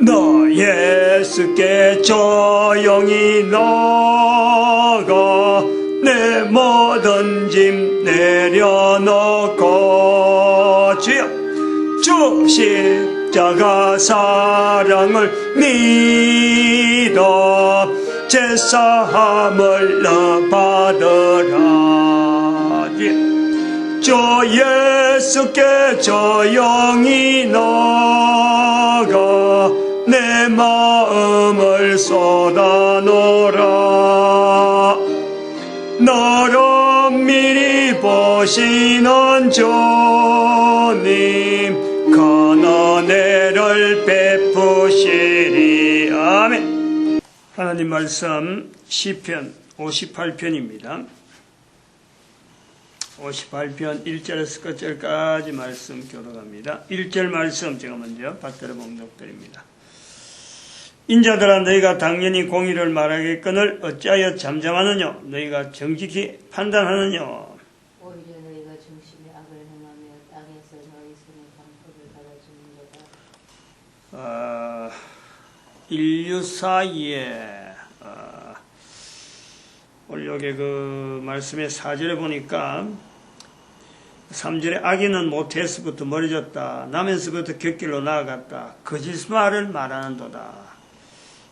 너 예수께 조용히 나가 내 모든 짐 내려놓고 주여 주 십자가 사랑을 믿어 제사함을 너 받으라. 주 예수께 조용히 나가 내 마음을 쏟아놓으라. 너를 미리 보시는 주님 가난 애를 베푸시리. 아멘. 하나님 말씀 시편 58편입니다 58편 1절에서 끝절까지 말씀 교독합니다. 1절 말씀 제가 먼저 받들어 봉독드립니다. 인자들아 너희가 당연히 공의를 말하겠거늘 어찌하여 잠잠하느냐. 너희가 정직히 판단하느냐. 오히려 너희가 중심에 악을 행하며 땅에서 너희 손의 방법을 받아주는 거다. 인류 사이에 오늘 여기 그 말씀의 4절에 보니까 3절에 악인은 모태에서부터 멀어졌다. 나면서부터 곁길로 나아갔다. 거짓말을 말하는도다.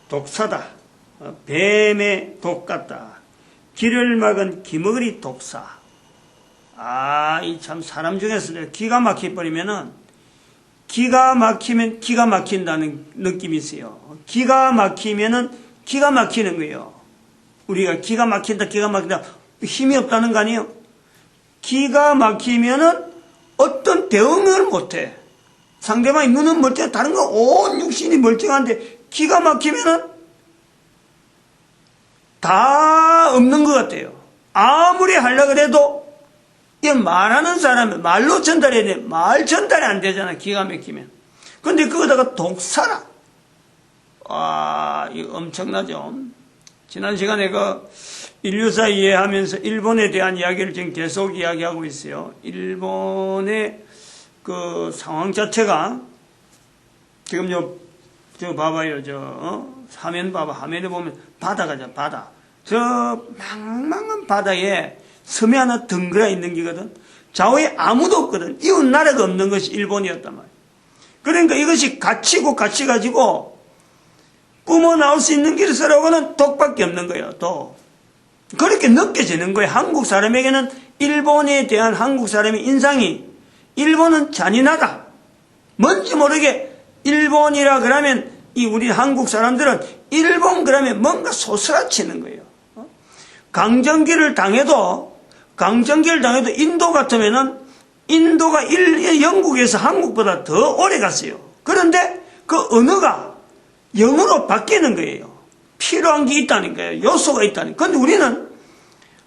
독사다. 뱀의 독 같다. 길을 막은 기머거리 독사. 이 참 사람 중에서 기가 막혀버리면은 기가 막히면 기가 막힌다는 느낌이 있어요. 기가 막히면은 기가 막히는 거예요. 우리가 기가 막힌다 힘이 없다는 거 아니에요? 기가 막히면은 어떤 대응을 못해. 상대방이 눈은 멀쩡해. 다른 거 온 육신이 멀쩡한데 기가 막히면은 다 없는 것 같아요. 아무리 하려고 해도 이 말하는 사람은 말로 전달해야 돼. 말 전달이 안 되잖아. 기가 막히면. 근데 그거다가 독사라. 이거 엄청나죠. 지난 시간에 그 인류사 이해하면서 일본에 대한 이야기를 지금 계속 이야기하고 있어요. 일본의 그 상황 자체가 지금 저 봐봐요. 화면 봐봐. 화면에 보면 바다가죠. 바다. 저 망망한 바다에 섬이 하나 덩그러 있는 게거든. 좌우에 아무도 없거든. 이웃 나라가 없는 것이 일본이었단 말이야. 그러니까 이것이 갇히고 갇혀가지고 뿜어 나올 수 있는 길서라고는 독밖에 없는 거예요. 독. 그렇게 느껴지는 거예요. 한국 사람에게는 일본에 대한 한국 사람의 인상이 일본은 잔인하다. 뭔지 모르게 일본이라 그러면 우리 한국 사람들은 일본 그러면 뭔가 소스라치는 거예요. 강점기를 당해도 인도 같으면은 인도가 영국에서 한국보다 더 오래 갔어요. 그런데 그 언어가 영어로 바뀌는 거예요. 필요한 게 있다는 거예요. 요소가 있다는 거예요. 그런데 우리는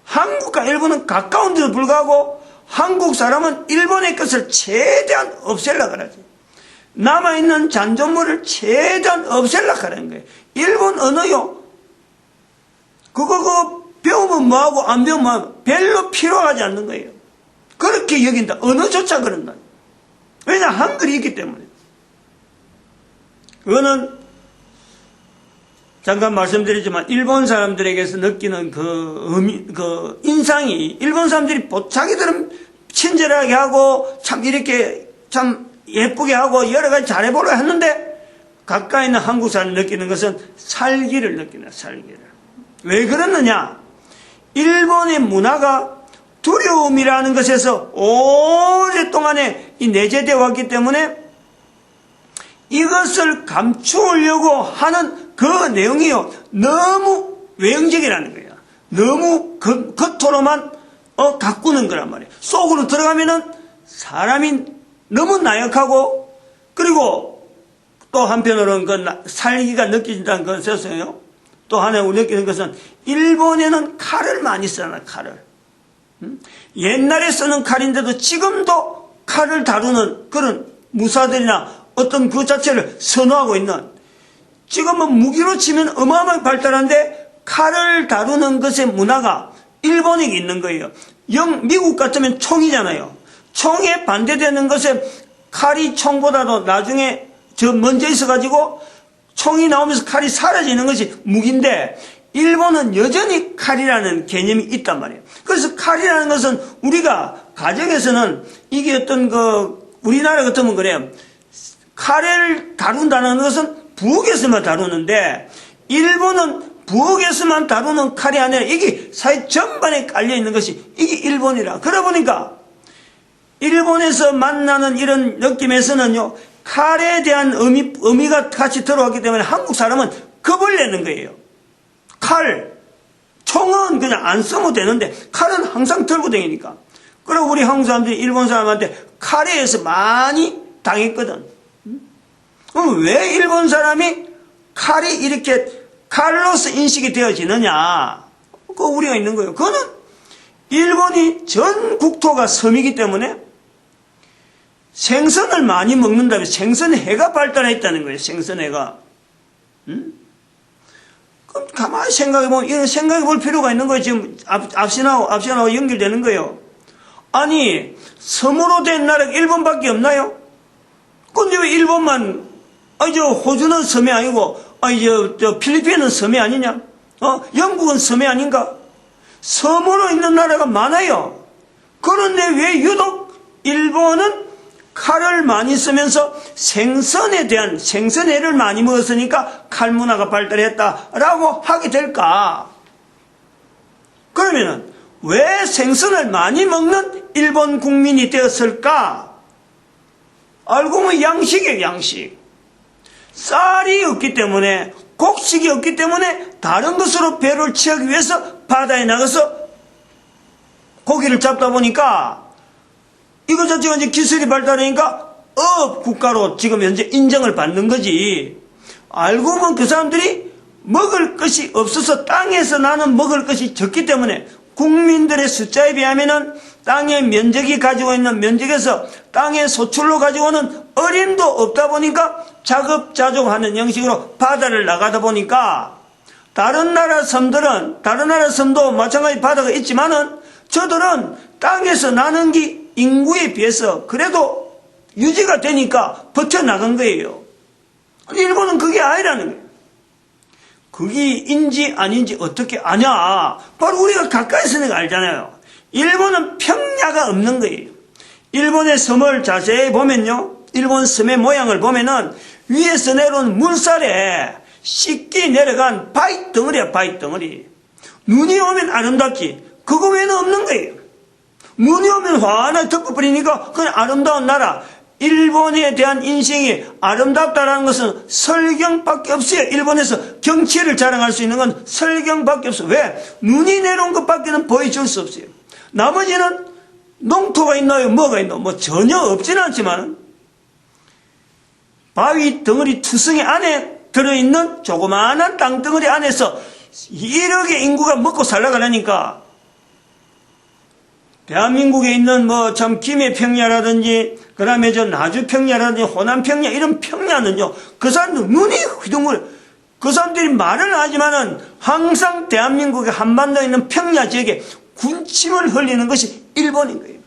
한국과 일본은 가까운데도 불구하고 한국 사람은 일본의 것을 최대한 없애려고 하지. 남아있는 잔존물을 최대한 없애려고 하는 거예요. 일본 언어요. 그거 배우면 뭐하고 안 배우면 뭐하고 별로 필요하지 않는 거예요. 그렇게 여긴다. 언어조차 그런다. 왜냐 한글이 있기 때문에. 그거는 잠깐 말씀드리지만 일본 사람들에게서 느끼는 그 인상이 일본 사람들이 자기들은 친절하게 하고 참 이렇게 참 예쁘게 하고 여러 가지 잘해보려고 했는데 가까이 있는 한국 사람이 느끼는 것은 살기를 느끼는 살기를. 왜 그러느냐? 일본의 문화가 두려움이라는 것에서 오랫동안에 내재되어 왔기 때문에 이것을 감추려고 하는 그 내용이요. 너무 외형적이라는 거예요. 너무 겉으로만 가꾸는 거란 말이에요. 속으로 들어가면은 사람이 너무 나약하고 그리고 또 한편으로는 그 살기가 느껴진다는 것에서요. 또 하나 느끼는 것은 일본에는 칼을 많이 쓰잖아. 칼을. 옛날에 쓰는 칼인데도 지금도 칼을 다루는 그런 무사들이나 어떤 그 자체를 선호하고 있는 지금은 무기로 치면 어마어마하게 발달한데 칼을 다루는 것의 문화가 일본에 있는 거예요. 미국 같으면 총이잖아요. 총에 반대되는 것에 칼이 총보다도 나중에 먼저 있어가지고 총이 나오면서 칼이 사라지는 것이 무기인데 일본은 여전히 칼이라는 개념이 있단 말이에요. 그래서 칼이라는 것은 우리가 가정에서는 이게 어떤 우리나라 같으면 그래요. 칼을 다룬다는 것은 부엌에서만 다루는데 일본은 부엌에서만 다루는 칼이 아니라 이게 사회 전반에 깔려 있는 것이 이게 일본이라. 그러다 보니까 일본에서 만나는 이런 느낌에서는요, 칼에 대한 의미가 같이 들어왔기 때문에 한국 사람은 겁을 내는 거예요. 칼, 총은 그냥 안 쓰면 되는데 칼은 항상 들고 다니니까. 그리고 우리 한국 사람들이 일본 사람한테 칼에 의해서 많이 당했거든. 그럼 왜 일본 사람이 칼이 이렇게 칼로서 인식이 되어지느냐? 그거 우리가 있는 거예요. 그거는 일본이 전 국토가 섬이기 때문에 생선을 많이 먹는다면 생선회가 발달했다는 거예요. 생선회가. 그럼 가만히 생각해보면 이런 생각해볼 필요가 있는 거예요. 지금 앞시나하고 연결되는 거예요. 아니 섬으로 된 나라가 일본밖에 없나요? 근데 왜 일본만 호주는 섬이 아니고 필리핀은 섬이 아니냐? 영국은 섬이 아닌가? 섬으로 있는 나라가 많아요. 그런데 왜 유독 일본은 칼을 많이 쓰면서 생선회를 많이 먹었으니까 칼 문화가 발달했다라고 하게 될까? 그러면은 왜 생선을 많이 먹는 일본 국민이 되었을까? 알고 보면 양식이에요, 양식. 쌀이 없기 때문에, 곡식이 없기 때문에 다른 것으로 배를 채우기 위해서 바다에 나가서 고기를 잡다 보니까 이거 자체가 이제 기술이 발달하니까 국가로 지금 현재 인정을 받는 거지. 알고 보면 그 사람들이 먹을 것이 없어서 땅에서 나는 먹을 것이 적기 때문에 국민들의 숫자에 비하면은 땅의 면적이 가지고 있는 면적에서 땅의 소출로 가지고 오는 어림도 없다 보니까 자급자족하는 형식으로 바다를 나가다 보니까 다른 나라 섬도 마찬가지 바다가 있지만은 저들은 땅에서 나는 게 인구에 비해서 그래도 유지가 되니까 버텨나간 거예요. 일본은 그게 아니라는 거예요. 그게 인지 아닌지 어떻게 아냐? 바로 우리가 가까이서 내가 알잖아요. 일본은 평야가 없는 거예요. 일본의 섬을 자세히 보면요, 일본 섬의 모양을 보면은 위에서 내려온 물살에 쉽게 내려간 바위 덩어리야, 바위 덩어리. 눈이 오면 아름답지. 그거 외에는 없는 거예요. 눈이 오면 환하게 덮어버리니까 그건 아름다운 나라. 일본에 대한 인생이 아름답다라는 것은 설경밖에 없어요. 일본에서 경치를 자랑할 수 있는 건 설경밖에 없어요. 왜? 눈이 내려온 것밖에는 보여줄 수 없어요. 나머지는 농토가 있나요? 뭐가 있나요? 뭐 전혀 없지는 않지만 바위 덩어리 투성이 안에 들어있는 조그마한 땅덩어리 안에서 1억의 인구가 먹고 살아가려니까 대한민국에 있는 참 김해 평야라든지 그다음에 나주 평야라든지 호남 평야 이런 평야는요, 그 사람들 눈이 휘둥그려. 그 사람들이 말은 하지만은 항상 대한민국의 한반도에 있는 평야 지역에 군침을 흘리는 것이 일본인 거예요.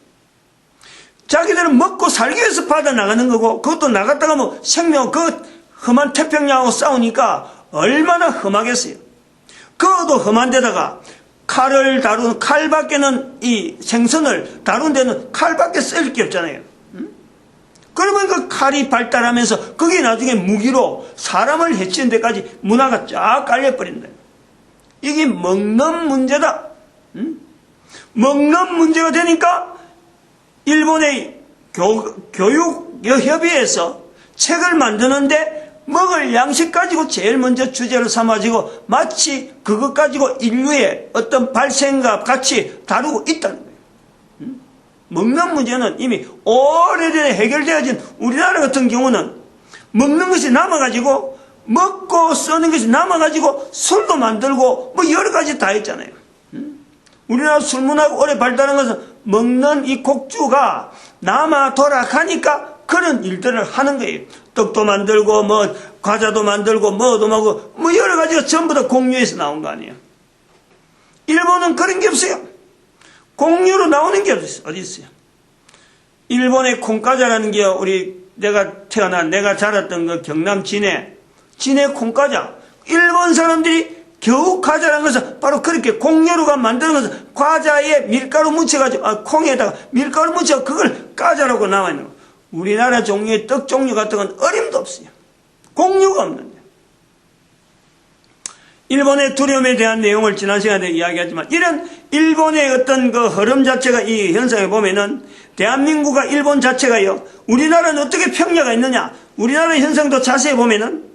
자기들은 먹고 살기 위해서 바다 나가는 거고, 그것도 나갔다가 생명 험한 태평양하고 싸우니까 얼마나 험하겠어요. 그것도 험한 데다가 칼을 다루는 칼밖에는 이 생선을 다루는 데는 칼밖에 쓸 게 없잖아요. 그러면 그 칼이 발달하면서 그게 나중에 무기로 사람을 해치는 데까지 문화가 쫙 깔려버린다. 이게 먹는 문제다. 먹는 문제가 되니까 일본의 교육협의회에서 책을 만드는데 먹을 양식 가지고 제일 먼저 주제를 삼아지고 마치 그것 가지고 인류의 어떤 발생과 같이 다루고 있다는 거예요. 먹는 문제는 이미 오래전에 해결되어진 우리나라 같은 경우는 먹는 것이 남아가지고 먹고 쓰는 것이 남아가지고 술도 만들고 여러 가지 다 했잖아요. 우리나라 술 문화가 오래 발달한 것은 먹는 이 곡주가 남아 돌아가니까 그런 일들을 하는 거예요. 떡도 만들고 과자도 만들고 뭐도 먹고 여러 가지가 전부 다 공유에서 나온 거 아니에요. 일본은 그런 게 없어요. 공유로 나오는 게 어디 있어요? 일본의 콩과자라는 게 내가 자랐던 그 경남 진해 진해 콩과자. 일본 사람들이 겨우 과자라는 것은 바로 그렇게 콩여루가 만드는 것은 과자에 밀가루 묻혀가지고, 콩에다가 밀가루 묻혀 그걸 과자라고 나와 있는 거. 우리나라 종류의 떡 종류 같은 건 어림도 없어요. 공유가 없는데. 일본의 두려움에 대한 내용을 지난 시간에 이야기했지만, 이런 일본의 어떤 그 흐름 자체가 이 현상에 보면은, 대한민국과 일본 자체가요, 우리나라는 어떻게 평야가 있느냐? 우리나라 현상도 자세히 보면은,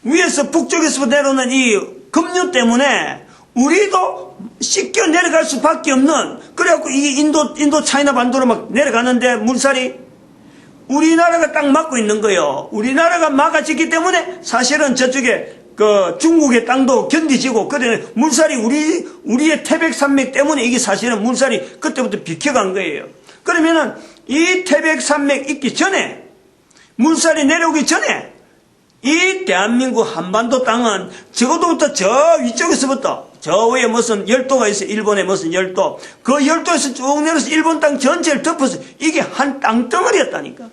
위에서 북쪽에서 내려오는 이 급류 때문에 우리도 씻겨 내려갈 수밖에 없는, 그래갖고 이 인도 차이나 반도로 막 내려가는데 물살이 우리나라가 딱 막고 있는 거예요. 우리나라가 막아지기 때문에 사실은 저쪽에 그 중국의 땅도 견디지고, 그래 물살이 우리의 태백산맥 때문에 이게 사실은 물살이 그때부터 비켜간 거예요. 그러면은 이 태백산맥 있기 전에, 물살이 내려오기 전에 이 대한민국 한반도 땅은 적어도부터 저 위쪽에서부터 저 위에 무슨 열도가 있어요. 일본의 무슨 열도. 그 열도에서 쭉 내려서 일본 땅 전체를 덮어서 이게 한 땅덩어리였다니까.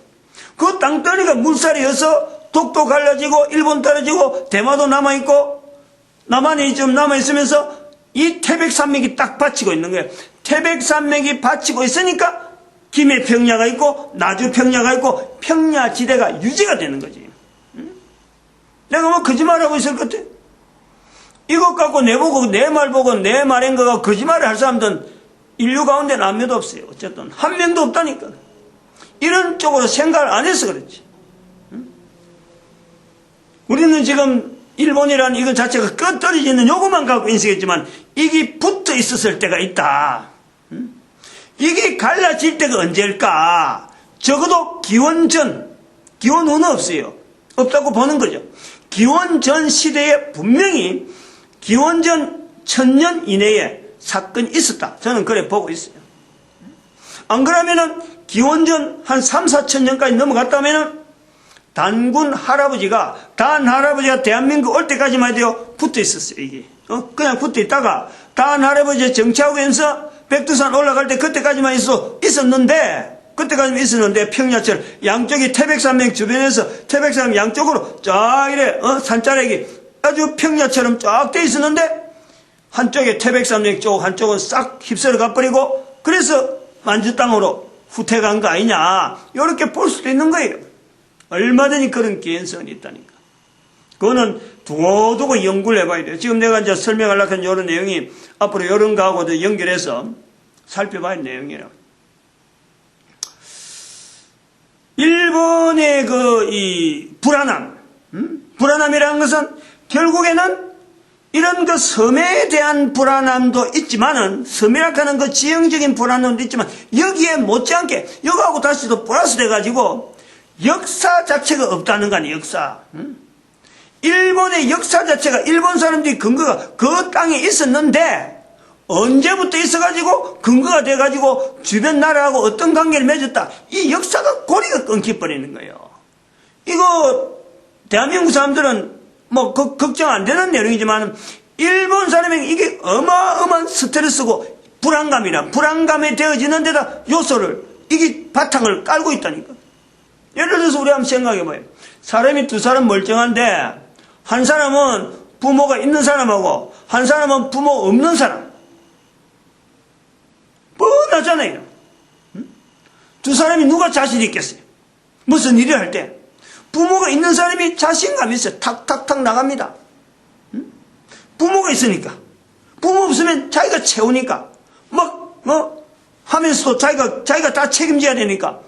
그 땅덩어리가 물살이어서 독도 갈라지고 일본 떨어지고 대마도 남아있고 남한이 좀 남아있으면서 이 태백산맥이 딱 받치고 있는 거예요. 태백산맥이 받치고 있으니까 김해평야가 있고 나주평야가 있고 평야지대가 유지가 되는 거지. 내가 뭐 거짓말하고 있을 것 같아? 이것 갖고 내보고 내 말 보고 내 말인 거가 거짓말을 할 사람들은 인류 가운데는 아무도 없어요. 어쨌든 한 명도 없다니까. 이런 쪽으로 생각을 안 해서 그렇지. 우리는 지금 일본이라는 이것 자체가 끄떡이는 요것만 갖고 인식했지만 이게 붙어 있었을 때가 있다. 이게 갈라질 때가 언제일까? 적어도 기원 후는 없어요. 없다고 보는 거죠. 기원 전 시대에 분명히 기원 전 1000년 이내에 사건이 있었다. 저는 그래 보고 있어요. 안 그러면은 기원 전 한 3, 4천 년까지 넘어갔다면은 단 할아버지가 대한민국 올 때까지만 해도 붙어 있었어요, 이게. 그냥 붙어 있다가 단 할아버지 정치하고면서 백두산 올라갈 때 그때까지만 있었는데 평야철 양쪽이 태백산맥 주변에서 태백산 양쪽으로 쫙 이래 산자락이 아주 평야처럼 쫙 돼 있었는데 한쪽에 태백산맥 쪽 한쪽은 싹 휩쓸어 가버리고 그래서 만주 땅으로 후퇴간 거 아니냐 이렇게 볼 수도 있는 거예요. 얼마든지 그런 개연성이 있다니까. 그거는 두고두고 연구를 해봐야 돼요. 지금 내가 이제 설명하려고 한 이런 내용이 앞으로 이런 거하고도 연결해서 살펴봐야 할 내용이라고. 일본의 이 불안함이라는 것은 결국에는 이런 그 섬에 대한 불안함도 있지만은, 섬이라고 하는 그 지형적인 불안함도 있지만, 여기에 못지않게, 여기하고 다시 또 플러스 돼가지고, 역사 자체가 없다는 거 아니에요, 역사. 일본의 역사 자체가, 일본 사람들이 근거가 그 땅에 있었는데, 언제부터 있어가지고 근거가 돼가지고 주변 나라하고 어떤 관계를 맺었다. 이 역사가 고리가 끊겨버리는 거예요. 이거 대한민국 사람들은 뭐 걱정 안 되는 내용이지만 일본 사람에게 이게 어마어마한 스트레스고 불안감에 되어지는 데다 요소를 이게 바탕을 깔고 있다니까. 예를 들어서 우리 한번 생각해봐요. 사람이 두 사람 멀쩡한데 한 사람은 부모가 있는 사람하고 한 사람은 부모 없는 사람. 뻔하잖아요. 두 사람이 누가 자신 있겠어요? 무슨 일을 할 때 부모가 있는 사람이 자신감이 있어요. 탁탁탁 나갑니다. 부모가 있으니까. 부모 없으면 자기가 채우니까 하면서도 자기가 다 책임져야 되니까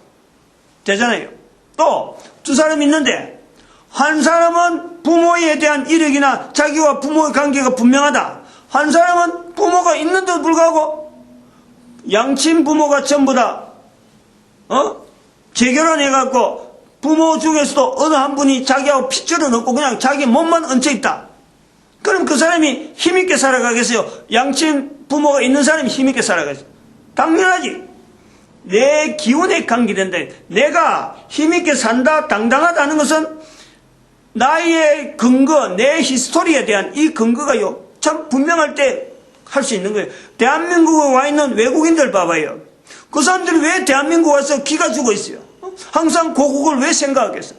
되잖아요. 또 두 사람이 있는데 한 사람은 부모에 대한 이력이나 자기와 부모의 관계가 분명하다. 한 사람은 부모가 있는데도 불구하고 양친 부모가 전부 다 재결혼해갖고 부모 중에서도 어느 한 분이 자기하고 핏줄은 없고 그냥 자기 몸만 얹혀있다. 그럼 그 사람이 힘있게 살아가겠어요? 양친 부모가 있는 사람이 힘있게 살아가겠어요? 당연하지. 내 기운에 관계된다. 내가 힘있게 산다, 당당하다는 것은 나의 근거, 내 히스토리에 대한 이 근거가요, 참 분명할 때 할 수 있는 거예요. 대한민국에 와 있는 외국인들 봐봐요. 그 사람들이 왜 대한민국 와서 기가 죽어 있어요? 항상 고국을 왜 생각하겠어요?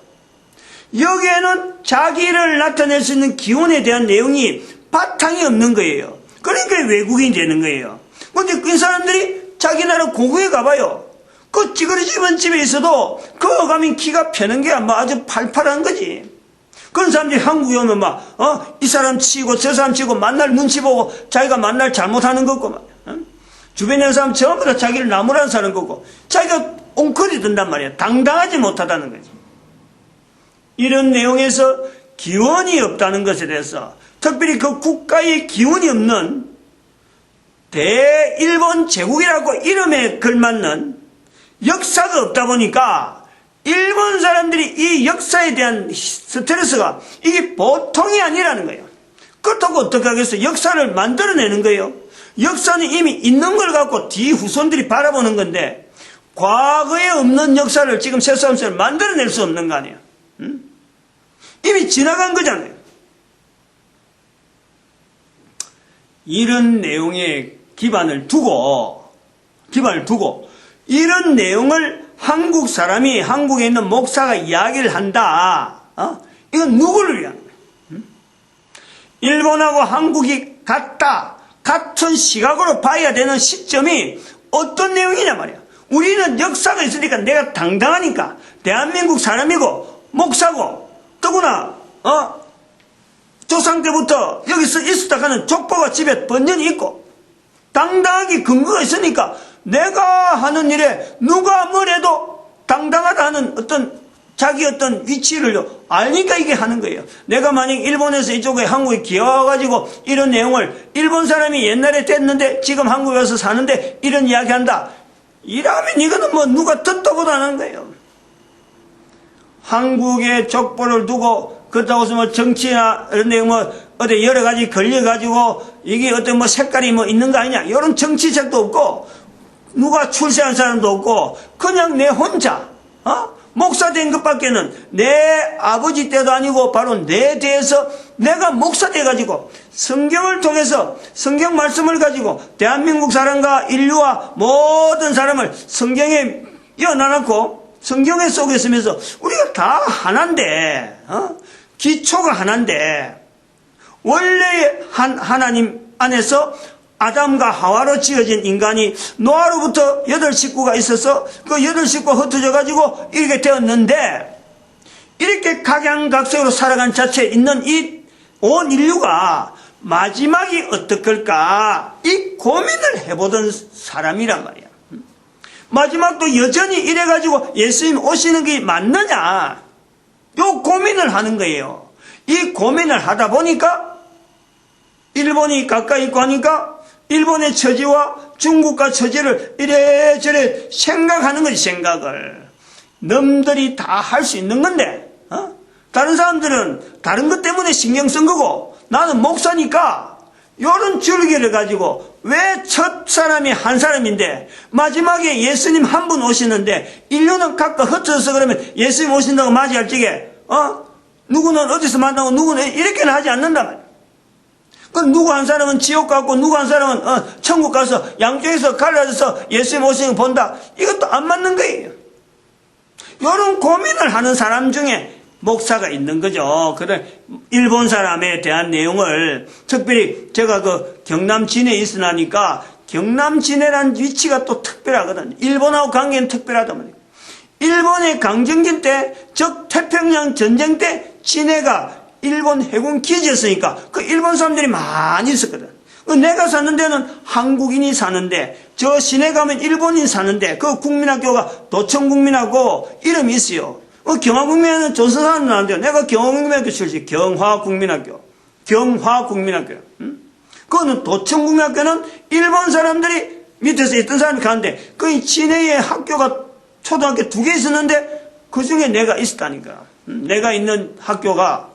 여기에는 자기를 나타낼 수 있는 기원에 대한 내용이 바탕이 없는 거예요. 그러니까 외국인이 되는 거예요. 근데 그 사람들이 자기 나라 고국에 가봐요. 그 찌그러지면 집에 있어도 그거 가면 기가 펴는 게 뭐 아주 팔팔한 거지. 그런 사람들이 한국에 오면 이 사람 치고 저 사람 치고 만날 눈치 보고 자기가 만날 잘못하는 거고 주변에 있는 사람 전부 다 자기를 나무라는 사는 거고 자기가 옹클이 든단 말이야. 당당하지 못하다는 거지. 이런 내용에서 기원이 없다는 것에 대해서 특별히 그 국가의 기원이 없는 대일본 제국이라고 이름에 걸맞는 역사가 없다 보니까 일본 사람들이 이 역사에 대한 스트레스가 이게 보통이 아니라는 거예요. 그렇다고 어떻게 하겠어요? 역사를 만들어내는 거예요. 역사는 이미 있는 걸 갖고 뒤후손들이 바라보는 건데 과거에 없는 역사를 지금 새삼스레 만들어낼 수 없는 거 아니에요. 이미 지나간 거잖아요. 이런 내용에 기반을 두고 이런 내용을 한국 사람이 한국에 있는 목사가 이야기를 한다. 이건 누구를 위한 거예요? 일본하고 한국이 같은 시각으로 봐야 되는 시점이 어떤 내용이냐 말이야. 우리는 역사가 있으니까 내가 당당하니까 대한민국 사람이고 목사고 더구나 조상 때부터 여기서 있었다 가는 족보가 집에 번연히 있고 당당하게 근거가 있으니까 내가 하는 일에 누가 뭐래도 당당하다 하는 자기 어떤 위치를 알니까 이게 하는 거예요. 내가 만약 일본에서 이쪽에 한국에 기어와가지고 이런 내용을 일본 사람이 옛날에 됐는데 지금 한국에 와서 사는데 이런 이야기 한다. 이러면 이거는 뭐 누가 듣도 보도 안 하는 거예요. 한국의 족보를 두고 그렇다고 해서 뭐 정치나 이런 내용 어디 여러 가지 걸려가지고 이게 어떤 뭐 색깔이 뭐 있는 거 아니냐. 이런 정치색도 없고 누가 출세한 사람도 없고 그냥 내 혼자 목사 된 것밖에는 내 아버지 때도 아니고 바로 내 대해서 내가 목사 돼가지고 성경을 통해서 성경 말씀을 가지고 대한민국 사람과 인류와 모든 사람을 성경에 이어나놓고 성경에 속에 있으면서 우리가 다 하나인데 기초가 하나인데 원래 하나님 안에서 아담과 하와로 지어진 인간이 노아로부터 8식구가 있어서 그 8식구가 흩어져가지고 이렇게 되었는데 이렇게 각양각색으로 살아간 자체에 있는 이 온 인류가 마지막이 어떨까 이 고민을 해보던 사람이란 말이야. 마지막도 여전히 이래가지고 예수님 오시는 게 맞느냐 요 고민을 하는 거예요. 이 고민을 하다 보니까 일본이 가까이 있고 하니까 일본의 처지와 중국과 처지를 이래저래 생각하는 거지. 생각을 남들이 다 할 수 있는 건데 다른 사람들은 다른 것 때문에 신경 쓴 거고 나는 목사니까 이런 줄기를 가지고 왜 첫 사람이 한 사람인데 마지막에 예수님 한 분 오시는데 인류는 각각 흩어져서 그러면 예수님 오신다고 맞이할 적에 누구는 어디서 만나고 누구는 이렇게는 하지 않는단 말이야. 그 누구 한 사람은 지옥 갔고 누구 한 사람은 천국 가서 양쪽에서 갈라져서 예수님 오시는 거 본다. 이것도 안 맞는 거예요. 이런 고민을 하는 사람 중에 목사가 있는 거죠. 그래 일본 사람에 대한 내용을 특별히 제가 그 경남 진해에 있으니까 경남 진해라는 위치가 또 특별하거든요. 일본하고 관계는 특별하단 말이에요. 일본의 강점기 때 즉 태평양 전쟁 때 진해가 일본 해군 기지였으니까 그 일본 사람들이 많이 있었거든. 내가 사는 데는 한국인이 사는데 저 시내 가면 일본인 사는데 그 국민학교가 도청국민학교 이름이 있어요. 경화국민학교는 조선 사람 나는데요. 내가 경화국민학교 출신 경화국민학교. 그거는 도청국민학교는 일본 사람들이 밑에서 있던 사람이 가는데 그 진해에 학교가 초등학교 2개 있었는데 그 중에 내가 있었다니까. 내가 있는 학교가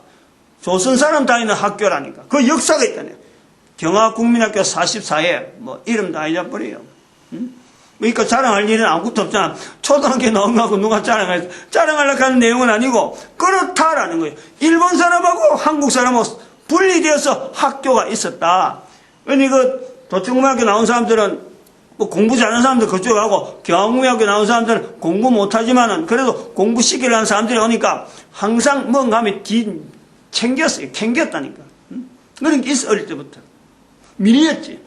조선 사람 다니는 학교라니까. 그 역사가 있다네. 경화국민학교 44회 뭐 이름 다 잊어버려요. 그러니까 자랑할 일은 아무것도 없잖아. 초등학교 나온 거하고 누가 자랑하려고 하는 내용은 아니고 그렇다라는 거예요. 일본 사람하고 한국 사람하고 분리되어서 학교가 있었다. 그러니 그 도청국민학교 나온 사람들은 뭐 공부 잘하는 사람들 그쪽에 가고 경영학교 나온 사람들은 공부 못하지만은 그래도 공부시키려는 사람들이 오니까 항상 뭔가 하면 챙겼어요. 챙겼다니까. 그런 게 있어, 어릴 때부터. 밀렸지.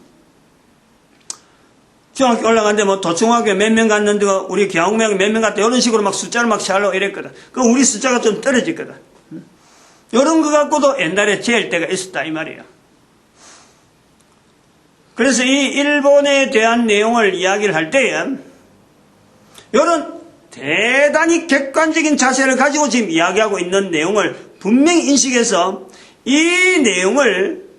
중학교 올라갔는데 뭐 도중학교 몇 명 갔는데 우리 경영학교 몇 명 갔다 이런 식으로 막 숫자를 막 잘하고 이랬거든. 그럼 우리 숫자가 좀 떨어졌거든. 이런 거 갖고도 옛날에 제일 때가 있었다 이 말이에요. 그래서 이 일본에 대한 내용을 이야기를 할 때에 이런 대단히 객관적인 자세를 가지고 지금 이야기하고 있는 내용을 분명히 인식해서 이 내용을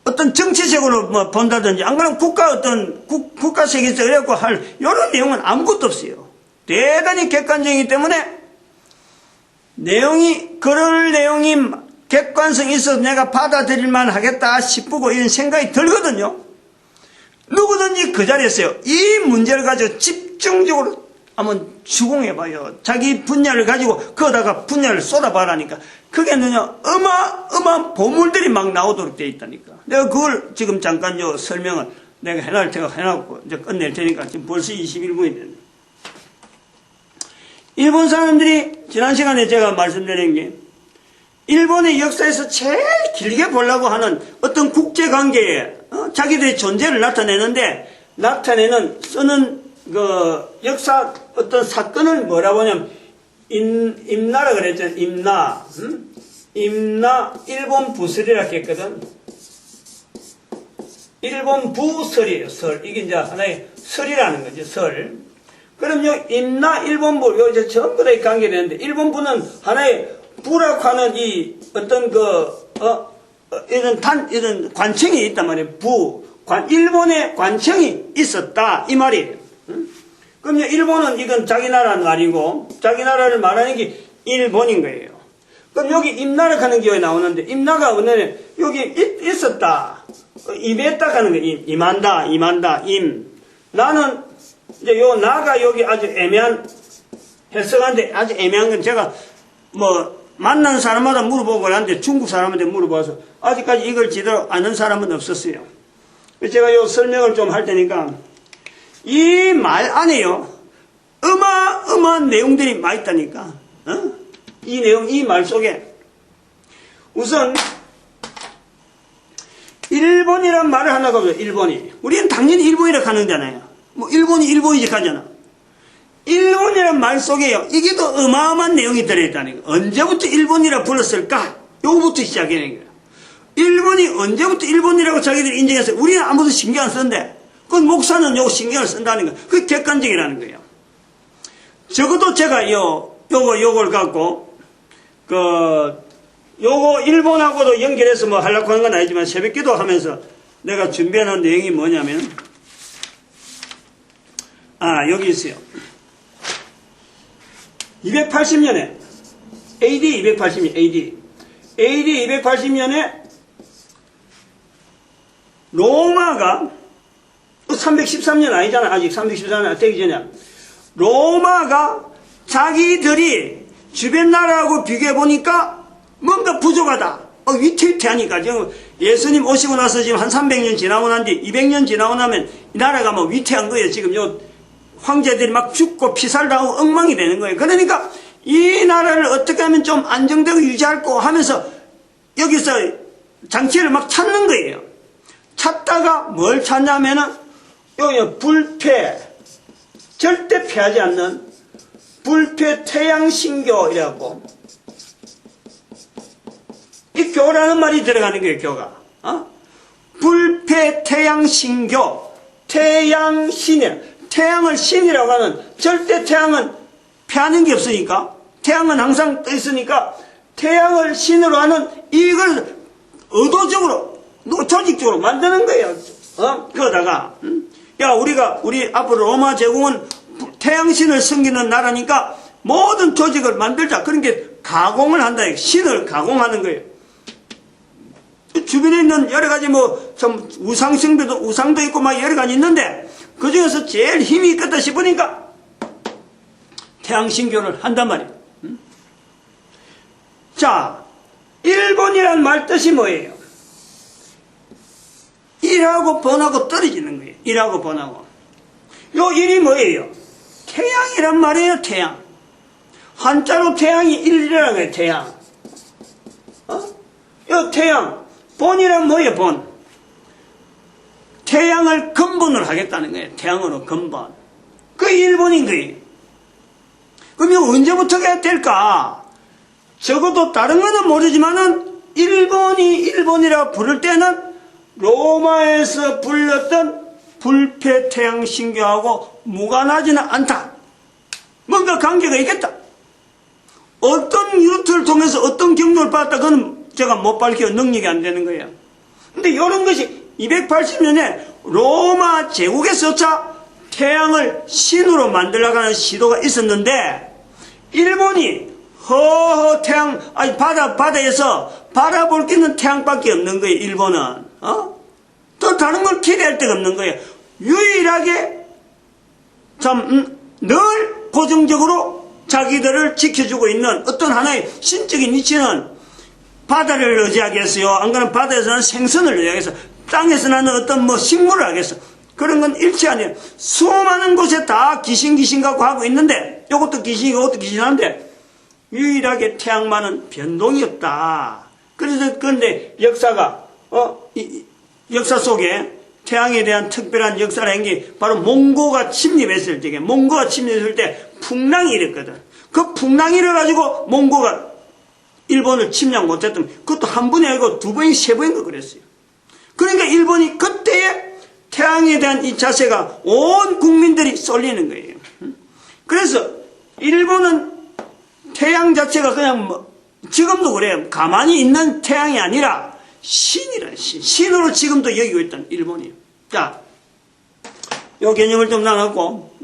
어떤 정치적으로 뭐 본다든지 안 그러면 국가 세계에서 그래갖고 할 이런 내용은 아무것도 없어요. 대단히 객관적이기 때문에 그럴 내용이 객관성이 있어서 내가 받아들일만 하겠다 싶고 이런 생각이 들거든요. 누구든지 그 자리에서요. 이 문제를 가지고 집중적으로 한번 추궁해봐요. 자기 분야를 가지고 거기다가 분야를 쏟아봐라니까. 그게 어마어마한 보물들이 막 나오도록 돼 있다니까. 내가 그걸 지금 잠깐 설명을 내가 해놨고 이제 끝낼 테니까 지금 벌써 21분이 됐네. 일본 사람들이 지난 시간에 제가 말씀드린 게 일본의 역사에서 제일 길게 보려고 하는 어떤 국제관계에 자기들의 존재를 쓰는 그 역사 어떤 사건을 뭐라고 하냐면 임나라 그랬잖아요. 임나 일본 부설이라고 했거든. 일본 부설이에요. 설. 이게 이제 하나의 설이라는 거죠. 설. 그럼 임나 일본부 요 이제 전부 다 관계되는데 일본부는 하나의 부라고 이 어떤 이런 관청이 있단 말이에요. 일본의 관청이 있었다 이 말이에요. 그럼 일본은 이건 자기 나라는 아니고 자기 나라를 말하는 게 일본인 거예요. 그럼 여기 임나라 하는 기호에 나오는데 임나가 오늘 여기 있었다. 임했다 하는 거예요. 임한다. 나는 이제 요 나가 여기 아주 애매한 해석한데 아주 애매한 건 제가 뭐 만나는 사람마다 물어보고 하는데 중국 사람한테 물어봐서 아직까지 이걸 제대로 아는 사람은 없었어요. 제가 요 설명을 좀 할 테니까 이 말 안에요 어마어마한 내용들이 많이 있다니까. 이 내용 이 말 속에 우선 일본이란 말을 하나가 없어요. 일본이 우리는 당연히 일본이라고 하는 거잖아요. 뭐 일본이지 가잖아. 일본이란 말 속에요. 이게 또 어마어마한 내용이 들어있다는 거예요. 언제부터 일본이라 불렀을까? 요거부터 시작하는 거예요. 일본이 언제부터 일본이라고 자기들이 인정했어요. 우리는 아무도 신경 안 쓰는데 그건 목사는 요거 신경을 쓴다는 거예요. 그게 객관적이라는 거예요. 적어도 제가 요걸 갖고 요거 일본하고도 연결해서 뭐 하려고 하는 건 아니지만 새벽기도 하면서 내가 준비해놓은 내용이 뭐냐면 여기 있어요. 280년에 AD 280년에 로마가 313년 아니잖아. 아직 313년 되기 전이야. 로마가 자기들이 주변 나라하고 비교해 보니까 뭔가 부족하다. 위태위태하니까 지금 예수님 오시고 나서 지금 한 300년 지나고 난 뒤 200년 지나고 나면 이 나라가 뭐 위태한 거예요. 지금 황제들이 막 죽고 피살당하고 엉망이 되는 거예요. 그러니까 이 나라를 어떻게 하면 좀 안정되고 유지할까 하면서 여기서 장치를 막 찾는 거예요. 찾다가 뭘 찾냐면은 여기 불패, 절대 패하지 않는 불패 태양신교이라고 이 교라는 말이 들어가는 거예요. 교가 불패 태양신교, 태양을 신이라고 하는 절대 태양은 패하는 게 없으니까 태양은 항상 떠 있으니까 태양을 신으로 하는 이걸 의도적으로 조직적으로 만드는 거예요. 그러다가 우리 앞으로 로마 제국은 태양신을 섬기는 나라니까 모든 조직을 만들자. 그러니까 가공을 한다. 신을 가공하는 거예요. 주변에 있는 여러 가지 좀 우상도 있고 막 여러 가지 있는데 그 중에서 제일 힘이 있겠다 싶으니까 태양신교를 한단 말이에요. 자, 일본이란 말 뜻이 뭐예요? 일하고 번하고 떨어지는 거예요. 일하고 번하고. 요 일이 뭐예요? 태양이란 말이에요, 태양. 한자로 태양이 일이라는 거예요, 태양. 요 태양, 본이란 뭐예요, 본? 태양을 근본으로 하겠다는 거예요, 태양으로 근본. 그 일본인 거예요. 그럼 이거 언제부터 해야 될까? 적어도 다른 거는 모르지만은 일본이 일본이라 부를 때는 로마에서 불렸던 불패태양 신교하고 무관하지는 않다. 뭔가 관계가 있겠다. 어떤 루트를 통해서 어떤 경로를 받았다, 그건 제가 못 밝혀 능력이 안 되는 거예요. 근데 이런 것이 280년에 로마 제국에서차 태양을 신으로 만들어가는 시도가 있었는데, 일본이 태양, 아니, 바다에서 바라볼 게 있는 태양밖에 없는 거예요, 일본은. 또 다른 걸 기대할 데가 없는 거예요. 유일하게 늘 고정적으로 자기들을 지켜주고 있는 어떤 하나의 신적인 이치는 바다를 의지하겠어요. 안 그러면 바다에서는 생선을 의지하겠어. 땅에서 나는 어떤 식물을 하겠어. 그런 건 일치 아니에요. 수많은 곳에 다 귀신 갖고 하고 있는데, 이것도 귀신이고 이것도 귀신한데, 유일하게 태양만은 변동이 없다. 그래서, 그런데 역사가, 역사 속에 태양에 대한 특별한 역사를 한 게 바로 몽고가 침입했을 때, 몽고가 침입했을 때 풍랑이 일었거든. 그 풍랑이를 가지고 몽고가 일본을 침략 못했던, 그것도 한 번이 아니고 두 번이 세 번인가 그랬어요. 그러니까 일본이 그때에 태양에 대한 이 자세가 온 국민들이 쏠리는 거예요. 그래서 일본은 태양 자체가 그냥 지금도 그래요. 가만히 있는 태양이 아니라 신이라, 신으로 지금도 여기고 있던 일본이에요. 자, 요 개념을 좀 나눠갖고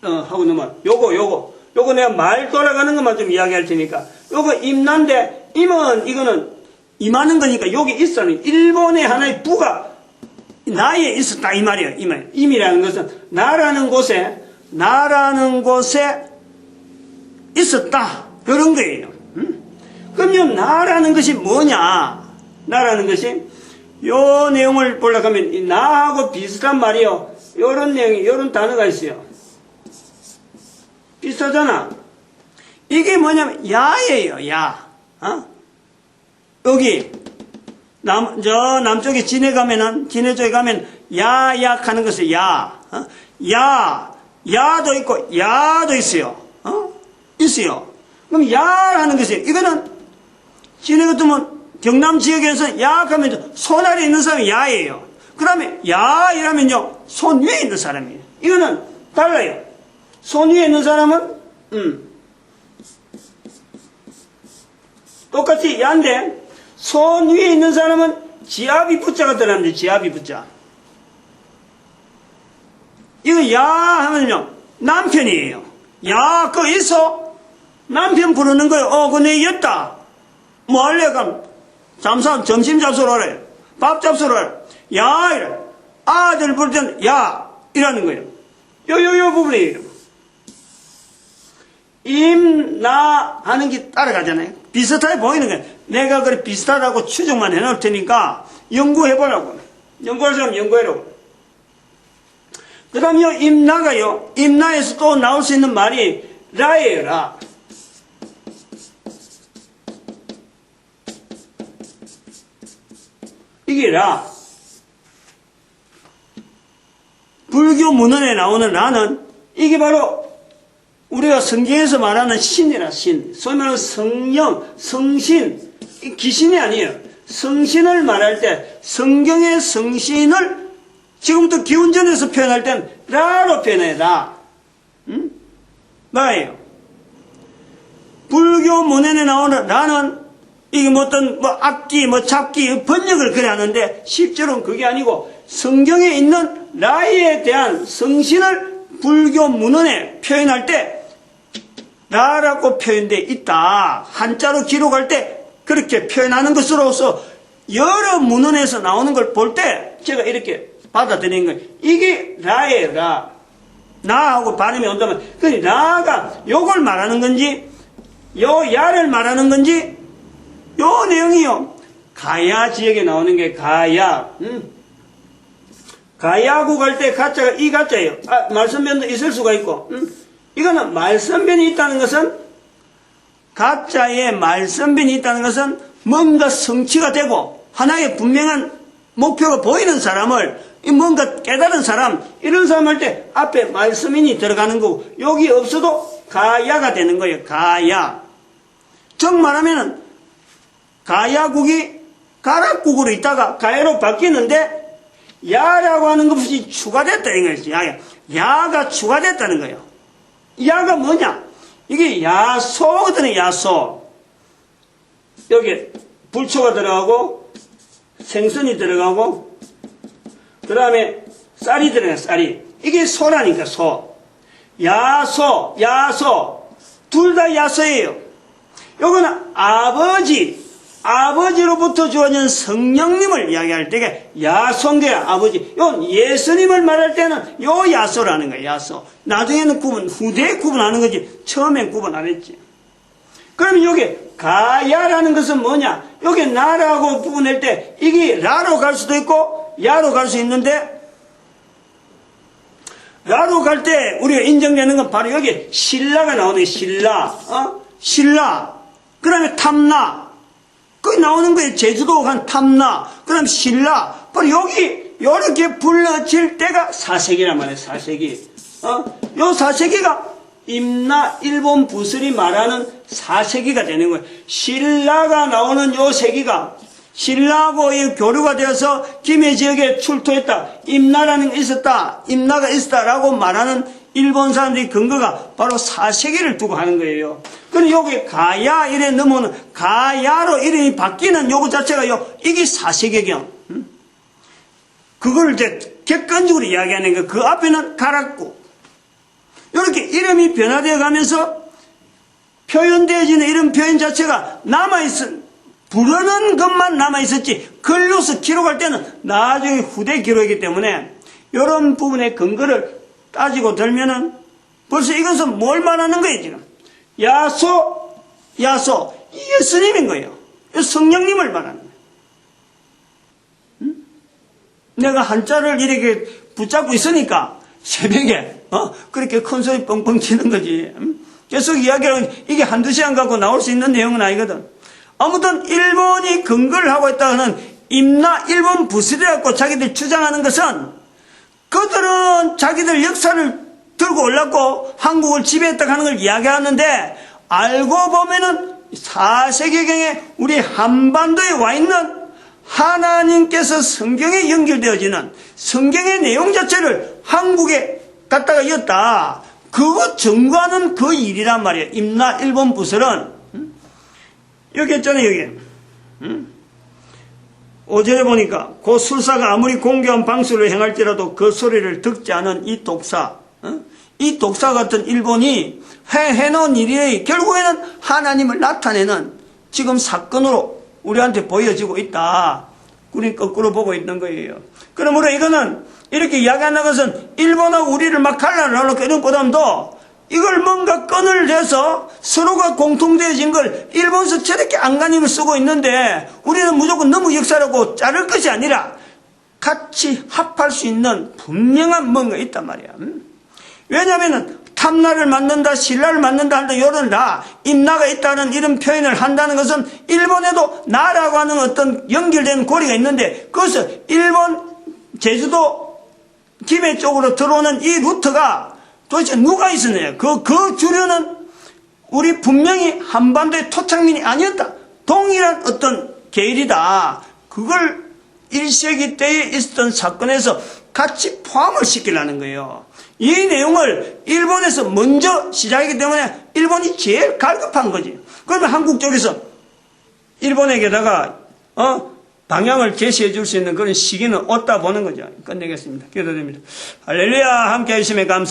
하고 넘어. 요거 내가 말 돌아가는 것만 좀 이야기할 테니까. 요거 임나인데, 이거는 임하는 거니까 여기 있어는 일본의 하나의 부가 나에 있었다 이 말이에요. 임이라는 것은 나라는 곳에 있었다 그런 거예요. 그럼 나라는 것이 뭐냐? 나라는 것이 요 내용을 보려고 하면 이 나하고 비슷한 말이요. 요런 내용이 요런 단어가 있어요. 비슷하잖아. 이게 뭐냐면 야예요. 야. 여기 저 남쪽에 진해 쪽에 가면 야약 하는 것을 야도 있고 야도 있어요. 있어요. 그럼 야라는 것이 이거는 진해 같으면 경남 지역에서 야하면 손아래 있는 사람이 야예요. 그 다음에 야이라면요 손 위에 있는 사람이에요. 이거는 달라요. 손 위에 있는 사람은 똑같이 야인데 손 위에 있는 사람은 지압이 붙자가 들어갑니다. 지압이 붙자. 이거 야 하면요 남편이에요. 야 그거 있어? 남편 부르는 거예요. 그네 였다. 뭐 할래? 그럼 점심 잡수러 하래. 밥 잡수러 하래. 야 이래. 아들 부를 때는 야 이라는 거예요. 요 부분이에요. 나 하는 게 따라가잖아요. 비슷하게 보이는 거예요. 내가 그래 비슷하다고 추정만 해놓을 테니까 연구해보라고. 연구할 사람 연구해라고. 그 다음에 요 임나가요. 임나에서 또 나올 수 있는 말이 라예요. 라. 이게 라. 불교 문헌에 나오는 라는 이게 바로 우리가 성경에서 말하는 신이라 신. 소위 말하는 성령, 성신. 귀신이 아니에요. 성신을 말할 때 성경의 성신을 지금부터 기운전에서 표현할 땐 라로 표현해요. 라. 라예요. 불교 문헌에 나오는 라는 이게 어떤 악기, 잡기 번역을 그래 하는데 실제로는 그게 아니고 성경에 있는 라에 대한 성신을 불교 문헌에 표현할 때 라라고 표현되어 있다. 한자로 기록할 때 그렇게 표현하는 것으로서 여러 문헌에서 나오는 걸 볼 때 제가 이렇게 받아들이는 거예요. 이게 라예요. 라. 나하고 발음이 온다면 그 라가 요걸 말하는 건지 요 야를 말하는 건지 요 내용이요. 가야 지역에 나오는 게 가야. 가야국 할 때 가짜가 이 가짜예요. 말선변도 있을 수가 있고, 이거는 말선변이 있다는 것은, 가짜에 말선변이 있다는 것은 뭔가 성취가 되고 하나의 분명한 목표가 보이는 사람을, 뭔가 깨달은 사람, 이런 사람 할 때 앞에 말선변이 들어가는 거고, 여기 없어도 가야가 되는 거예요. 가야. 정말하면은 가야국이 가락국으로 있다가 가야로 바뀌는데 야라고 하는 것이 추가됐다 이거지. 야가 추가됐다는 거예요. 야가 뭐냐? 이게 야소거든요. 야소. 여기 불초가 들어가고 생선이 들어가고 그 다음에 쌀이 들어가요. 쌀이. 이게 소라니까 소. 야소, 야소. 둘 다 야소예요. 요거는 아버지로부터 주어진 성령님을 이야기할 때 야소인데요. 아버지. 요 예수님을 말할 때는 요 야소라는 거예요. 야소. 나중에는 후대에 구분하는 거지. 처음엔 구분 안 했지. 그러면 여기 가야라는 것은 뭐냐? 여기 나라고 부분할 때 이게 라로 갈 수도 있고 야로 갈 수 있는데 라로 갈 때 우리가 인정되는 건 바로 여기 신라가 나오는 거예요. 신라. 신라. 그 다음에 탐나. 거기 나오는 거예요. 제주도 간 탐나. 그 다음에 신라. 바로 여기, 요렇게 불러질 때가 4세기란 말이에요. 4세기. 요 4세기가 임나, 일본 부슬이 말하는 4세기가 되는 거예요. 신라가 나오는 요 세기가 신라하고 교류가 되어서 김해 지역에 출토했다. 임나라는 게 있었다. 임나가 있었다라고 말하는 일본 사람들의 근거가 바로 4세기를 두고 하는 거예요. 그럼 여기 가야 이래 넘어오는 가야로 이름이 바뀌는 요거 자체가 이게 4세기경. 그걸 이제 객관적으로 이야기하는 거. 그 앞에는 가락국. 이렇게 이름이 변화되어 가면서 표현되어지는 이런 표현 자체가 남아있은 부르는 것만 남아있었지 글로서 기록할 때는 나중에 후대 기록이기 때문에 이런 부분의 근거를 따지고 들면은 벌써 이것은 뭘 말하는 거예요 지금. 야소 예수님인 거예요. 성령님을 말하는 거예요. 내가 한자를 이렇게 붙잡고 있으니까 새벽에 그렇게 큰 소리 뻥뻥 치는 거지. 계속 이야기하면 이게 한두 시간 갖고 나올 수 있는 내용은 아니거든. 아무튼 일본이 근거를 하고 있다는 임나 일본 부슬이라고 자기들 주장하는 것은 그들은 자기들 역사를 들고 올랐고 한국을 지배했다고 하는 걸 이야기하는데 알고 보면은 4세기경에 우리 한반도에 와 있는 하나님께서 성경에 연결되어지는 성경의 내용 자체를 한국에 갖다가 이었다. 그거 증거하는 그 일이란 말이에요. 임나 일본 부슬은 여기 있잖아요. 여기 5절에 보니까 그 술사가 아무리 공교한 방수를 행할지라도 그 소리를 듣지 않은 이 독사, 이 독사 같은 일본이 해놓은 일이 결국에는 하나님을 나타내는 지금 사건으로 우리한테 보여지고 있다. 우리 거꾸로 보고 있는 거예요. 그러므로 이거는 이렇게 이야기하는 것은 일본하고 우리를 막 갈라놓고 이런 보담도 이걸 뭔가 끈을 내서 서로가 공통되어진 걸 일본서 저렇게 안간힘을 쓰고 있는데 우리는 무조건 너무 역사라고 자를 것이 아니라 같이 합할 수 있는 분명한 뭔가 있단 말이야. 왜냐하면 탐나를 만든다, 신라를 만든다 하는데 이런 나, 임나가 있다는 이런 표현을 한다는 것은 일본에도 나라고 하는 어떤 연결되는 고리가 있는데 그것을 일본, 제주도, 김해 쪽으로 들어오는 이 루트가 도대체 누가 있었느냐? 그 주류는 우리 분명히 한반도의 토착민이 아니었다. 동일한 어떤 계열이다. 그걸 1세기 때에 있었던 사건에서 같이 포함을 시키려는 거예요. 이 내용을 일본에서 먼저 시작이기 때문에 일본이 제일 갈급한 거지. 그러면 한국 쪽에서 일본에게다가 방향을 제시해 줄 수 있는 그런 시기는 없다 보는 거죠. 끝내겠습니다. 기도드립니다. 할렐루야. 함께 해주시면 감사합니다.